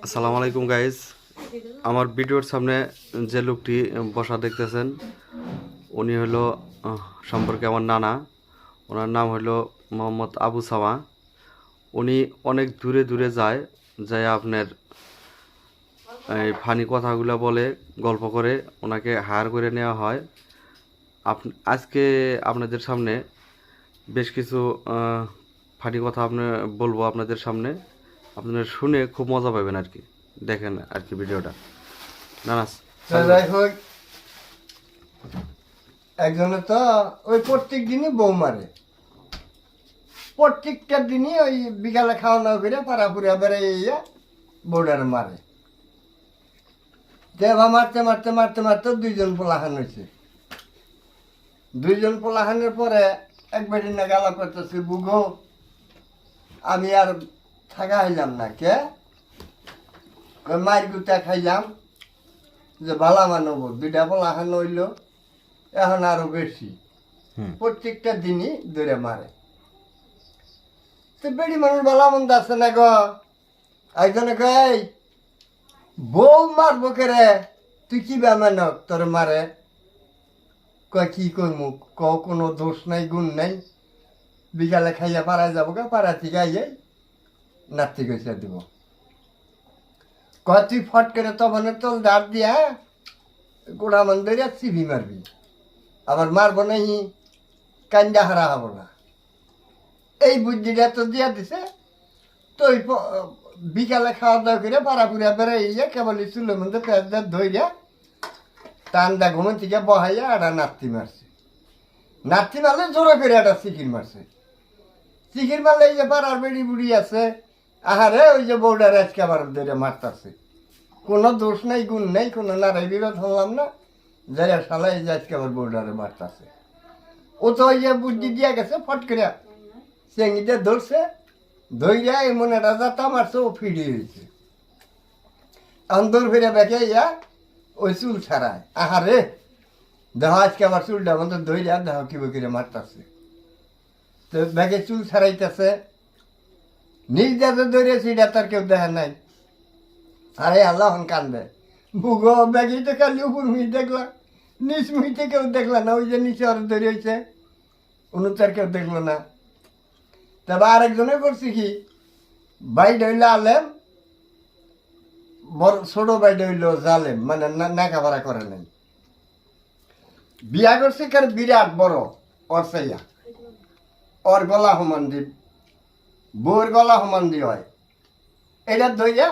আসসালামু আলাইকুম গাইজ। আমার ভিডিওর সামনে যে লোকটি বসা দেখতেছেন উনি হলো সম্পর্কে আমার নানা। ওনার নাম হলো মোহাম্মদ আবু সামা। উনি অনেক দূরে দূরে যায়, আপনার এই ফানি কথাগুলো বলে, গল্প করে ওনাকে হায়ার করে নেওয়া হয়। আজকে আপনাদের সামনে বেশ কিছু ফানি কথা বলবো আপনাদের সামনে। আপনারা শুনে খুব মজা পাবেন আর কি। দেখেন আর কি ভিডিওটা। না না যাই হোক, একজনে তো ওই প্রত্যেক দিনই বউ মারে, প্রত্যেকটা দিনই ওই বিকালে খাওয়া দাওয়া করে পাড়া পুরা বেড়াইয়া বউডারে মারে। দেবা মারতে মারতে মারতে মারতে দুইজন পোলাহান হয়েছে। দুইজন পোলাহানের পরে একবার না গালা করতেছে, বুগো আমি আর থাকা হইলাম না, কে মায়ের গুতা খাইলাম যে ভালা মানব, দুইটা পোলাহান হইল, এখন আরো বেশি, প্রত্যেকটা দিনই ধরে মারে। তো বেড়ি মানুষ ভালা মন্দ আছে না গো। একজনে কয় বউ মারবো কে রে, তুই কি মানক তোর মারে? কয় কি করমু, ক কোনো দোষ নাই গুণ নাই, বিকালে খাইয়া পাড়ায় যাবো কে, পাড়া থেকে আইয়াই নাতি গেছে দিব। কয় তুই ফট করে তখন তোর দাঁত দিয়া গোড়া মান ধরিয়া চিবি মারবি, আবার মারবো নাই কান্দা হারা হবো না। এই বুদ্ধিটা তো দিয়া দিছে। তো ওই বিকালে খাওয়া দাওয়া করে পাড়া পুরা বেড়াইয়া কেবল চুলের মধ্যে পেঁয়াজ দিয়ে ধইয়া টান্দা ঘুমন থেকে বহাইয়া একটা নাতি মারছে। নাতি মারলে জোরে করে একটা চিকির মারছে। চিকির মারলে এই যে পাড়ার বেড়ি বুড়ি আছে, আহারে ওই যে বউডার আজকে আবার ধরে মারতাছে। কোনো দোষ নাই গুণ নাই, কোনো নারাই বিরোধ হলাম না, যারা সালা এই যে আজকে আবার বউডারে মারতাছে। ও তো ওই যে বুদ্ধি দিয়া গেছে, ফট করে চেঙ্গিতে ধরছে, ধইয়া এমন একটা যাতা মারছে, ও ফিরে হয়েছে। এখন দৌড় ফিরে বেঁকে ইয়া ওই চুল ছাড়ায়, আহারে দেহ আজকে আমার চুলটা মতো ধইয়া দেহ কি করে মারতাছে। তো ব্যাগে চুল ছাড়াইতেছে, নিজ যাতে ধরেছে এটা তার কেউ দেখা নাই। আরে আল্লাহ কান্দে, ভুগো ব্যাগেই তো খালি উপর মুই দেখলাম, নিচ মুইতে কেউ দেখলা না, ওই যে নিচে আর ধরেছে উনি তার কেউ দেখলো না। তবে আরেকজনে করছি কি, বাইড হইলে আলেম, বড় ছোট বাইড হইল জালেম, মানে নাকাভাড়া করে নাই। বিয়া করছে কার বিরাট বড় ওর চাইয়া, ওর গলা সমান দি, বউর গলা সমান দি হয়, এটা ধইয়া